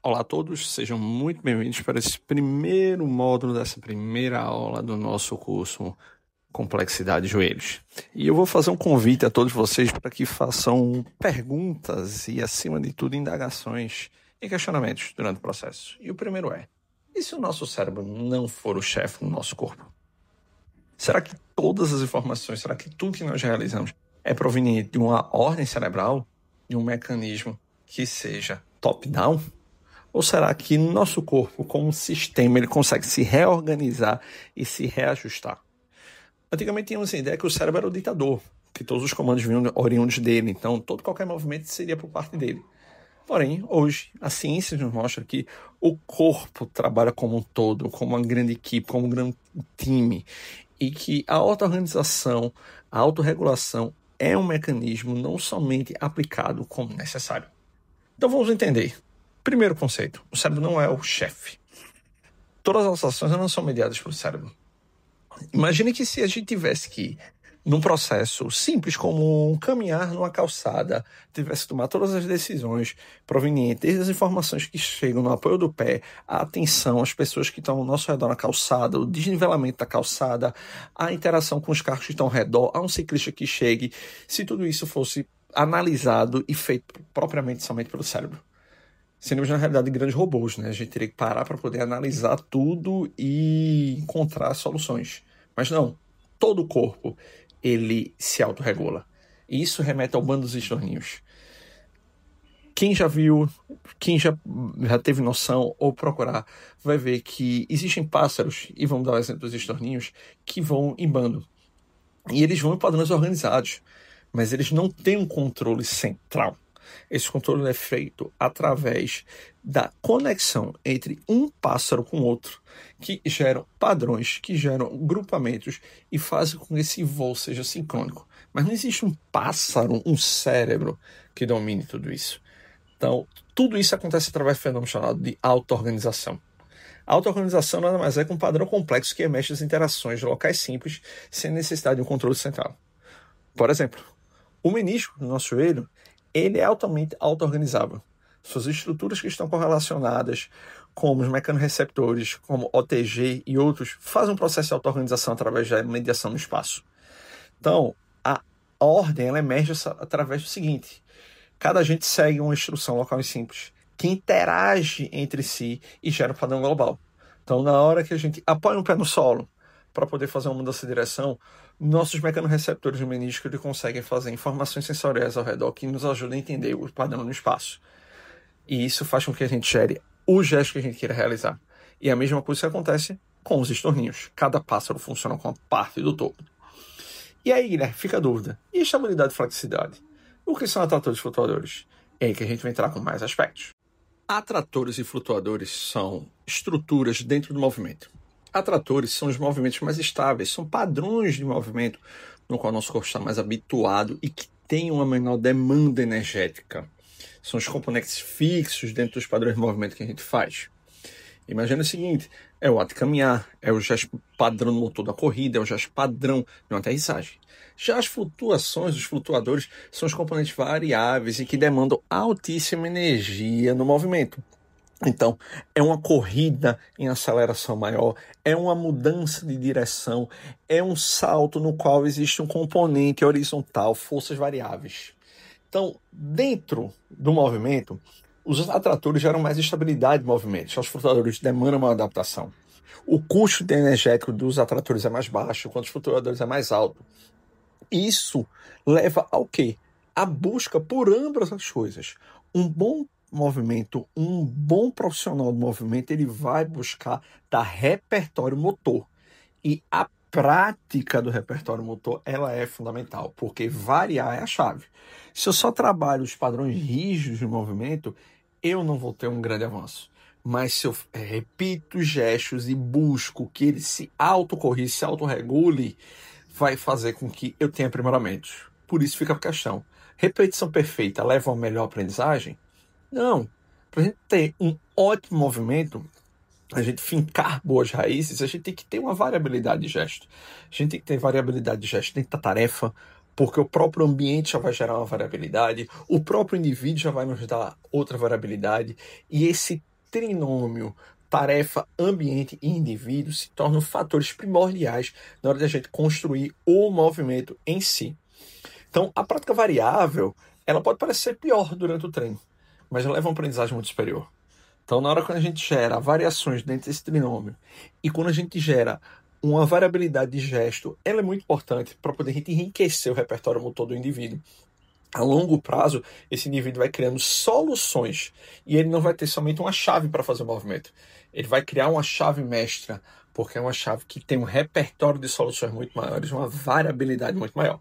Olá a todos, sejam muito bem-vindos para esse primeiro módulo dessa primeira aula do nosso curso Complexidade de Joelhos. E eu vou fazer um convite a todos vocês para que façam perguntas e, acima de tudo, indagações e questionamentos durante o processo. E o primeiro é: e se o nosso cérebro não for o chefe do nosso corpo? Será que todas as informações, será que tudo que nós realizamos é proveniente de uma ordem cerebral, de um mecanismo que seja top-down? Ou será que nosso corpo, como um sistema, ele consegue se reorganizar e se reajustar? Antigamente tínhamos a ideia que o cérebro era o ditador, que todos os comandos vinham oriundos dele, então qualquer movimento seria por parte dele. Porém, hoje, a ciência nos mostra que o corpo trabalha como um todo, como uma grande equipe, como um grande time, e que a auto-organização, a autorregulação é um mecanismo não somente aplicado como necessário. Então vamos entender. Primeiro conceito: o cérebro não é o chefe. Todas as ações não são mediadas pelo cérebro. Imagine que se a gente tivesse que, num processo simples como caminhar numa calçada, tivesse que tomar todas as decisões provenientes desde as informações que chegam no apoio do pé, a atenção às pessoas que estão ao nosso redor na calçada, o desnivelamento da calçada, a interação com os carros que estão ao redor, a um ciclista que chegue, se tudo isso fosse analisado e feito propriamente somente pelo cérebro, seríamos, na realidade, grandes robôs, né? A gente teria que parar para poder analisar tudo e encontrar soluções. Mas não, todo o corpo, ele se autorregula. E isso remete ao bando dos estorninhos. Quem já viu, quem já teve noção ou procurar, vai ver que existem pássaros, e vamos dar o exemplo dos estorninhos, que vão em bando. E eles vão em padrões organizados, mas eles não têm um controle central. Esse controle é feito através da conexão entre um pássaro com outro, que geram padrões, que geram grupamentos e fazem com que esse voo seja sincrônico. Mas não existe um pássaro, um cérebro que domine tudo isso. Então, tudo isso acontece através do fenômeno chamado de auto-organização. A auto-organização nada mais é que um padrão complexo que emerge das interações de locais simples sem necessidade de um controle central. Por exemplo, o menisco do nosso joelho, ele é altamente auto-organizável. Suas estruturas que estão correlacionadas, como os mecanorreceptores, como OTG e outros, fazem um processo de auto-organização através da mediação no espaço. Então, a ordem ela emerge através do seguinte: cada agente segue uma instrução local e simples, que interage entre si e gera um padrão global. Então, na hora que a gente apoia um pé no solo para poder fazer uma mudança de direção, nossos mecanorreceptores do menisco eles conseguem fazer informações sensoriais ao redor que nos ajudam a entender o padrão no espaço. E isso faz com que a gente gere o gesto que a gente queira realizar. E a mesma coisa que acontece com os estorninhos. Cada pássaro funciona com uma parte do todo. E aí, Guilherme, fica a dúvida: e estabilidade e flexibilidade? O que são atratores e flutuadores? É aí que a gente vai entrar com mais aspectos. Atratores e flutuadores são estruturas dentro do movimento. Atratores são os movimentos mais estáveis, são padrões de movimento no qual nosso corpo está mais habituado e que tem uma menor demanda energética. São os componentes fixos dentro dos padrões de movimento que a gente faz. Imagina o seguinte: é o ato de caminhar, é o gesto padrão no motor da corrida, é o gesto padrão de uma aterrissagem. Já as flutuações, os flutuadores, são os componentes variáveis e que demandam altíssima energia no movimento. Então, é uma corrida em aceleração maior, é uma mudança de direção, é um salto no qual existe um componente horizontal, forças variáveis. Então, dentro do movimento, os atratores geram mais estabilidade de movimento, os flutuadores demandam uma adaptação. O custo energético dos atratores é mais baixo, enquanto os flutuadores é mais alto. Isso leva ao quê? A busca por ambas as coisas. Um bom movimento, um bom profissional do movimento, ele vai buscar dar repertório motor. E a prática do repertório motor, ela é fundamental, porque variar é a chave. Se eu só trabalho os padrões rígidos de movimento, eu não vou ter um grande avanço. Mas se eu repito gestos e busco que ele se autocorrija, se autorregule, vai fazer com que eu tenha aprimoramentos. Por isso fica a questão: repetição perfeita leva a uma melhor aprendizagem? Não. Para a gente ter um ótimo movimento, a gente fincar boas raízes, a gente tem que ter uma variabilidade de gesto. A gente tem que ter variabilidade de gesto dentro da tarefa, porque o próprio ambiente já vai gerar uma variabilidade, o próprio indivíduo já vai nos dar outra variabilidade, e esse trinômio, tarefa, ambiente e indivíduo se tornam fatores primordiais na hora de a gente construir o movimento em si. Então, a prática variável, ela pode parecer pior durante o treino, mas ela leva a uma aprendizagem muito superior. Então, na hora que a gente gera variações dentro desse trinômio e quando a gente gera uma variabilidade de gesto, ela é muito importante para poder a gente enriquecer o repertório motor do indivíduo. A longo prazo, esse indivíduo vai criando soluções e ele não vai ter somente uma chave para fazer o movimento. Ele vai criar uma chave mestra, porque é uma chave que tem um repertório de soluções muito maiores, uma variabilidade muito maior.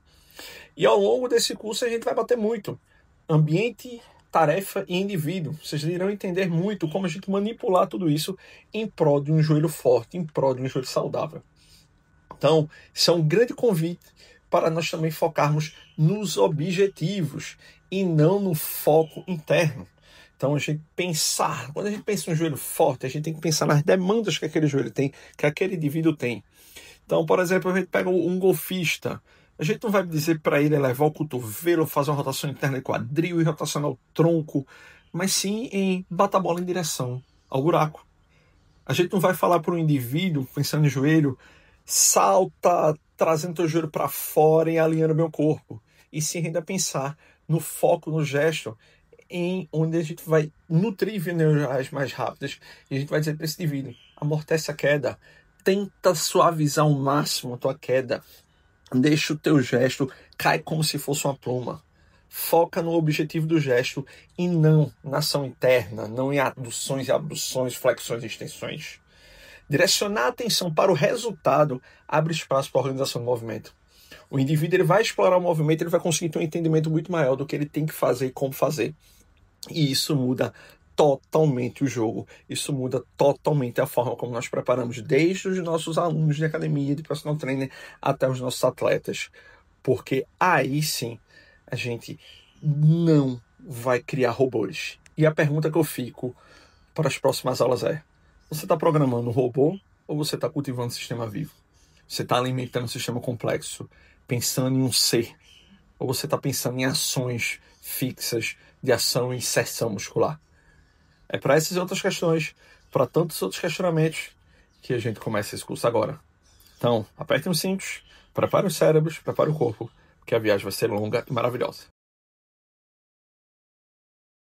E ao longo desse curso a gente vai bater muito ambiente, tarefa e indivíduo. Vocês irão entender muito como a gente manipular tudo isso em prol de um joelho forte, em prol de um joelho saudável. Então, isso é um grande convite para nós também focarmos nos objetivos e não no foco interno. Então, a gente pensar, quando a gente pensa em um joelho forte, a gente tem que pensar nas demandas que aquele joelho tem, que aquele indivíduo tem. Então, por exemplo, a gente pega um golfista, a gente não vai dizer para ele elevar o cotovelo, fazer uma rotação interna de quadril e rotacionar o tronco, mas sim em bater a bola em direção ao buraco. A gente não vai falar para um indivíduo, pensando em joelho, salta, trazendo teu joelho para fora e alinhando o meu corpo. E sim ainda pensar no foco, no gesto, em onde a gente vai nutrir vias neurais mais rápidas e a gente vai dizer para esse indivíduo, amortece a queda, tenta suavizar ao máximo a tua queda, deixa o teu gesto cair como se fosse uma pluma. Foca no objetivo do gesto e não na ação interna, não em aduções e abduções, flexões e extensões. Direcionar a atenção para o resultado abre espaço para a organização do movimento. O indivíduo ele vai explorar o movimento, ele vai conseguir ter um entendimento muito maior do que ele tem que fazer e como fazer. E isso muda totalmente o jogo. Isso muda totalmente a forma como nós preparamos desde os nossos alunos de academia, de personal trainer, até os nossos atletas. Porque aí sim a gente não vai criar robôs. E a pergunta que eu fico para as próximas aulas é: você está programando um robô ou você está cultivando um sistema vivo? Você está alimentando um sistema complexo, pensando em um ser? Ou você está pensando em ações fixas de ação e inserção muscular? É para essas e outras questões, para tantos outros questionamentos, que a gente começa esse curso agora. Então, apertem os cintos, prepare os cérebros, prepare o corpo, porque a viagem vai ser longa e maravilhosa.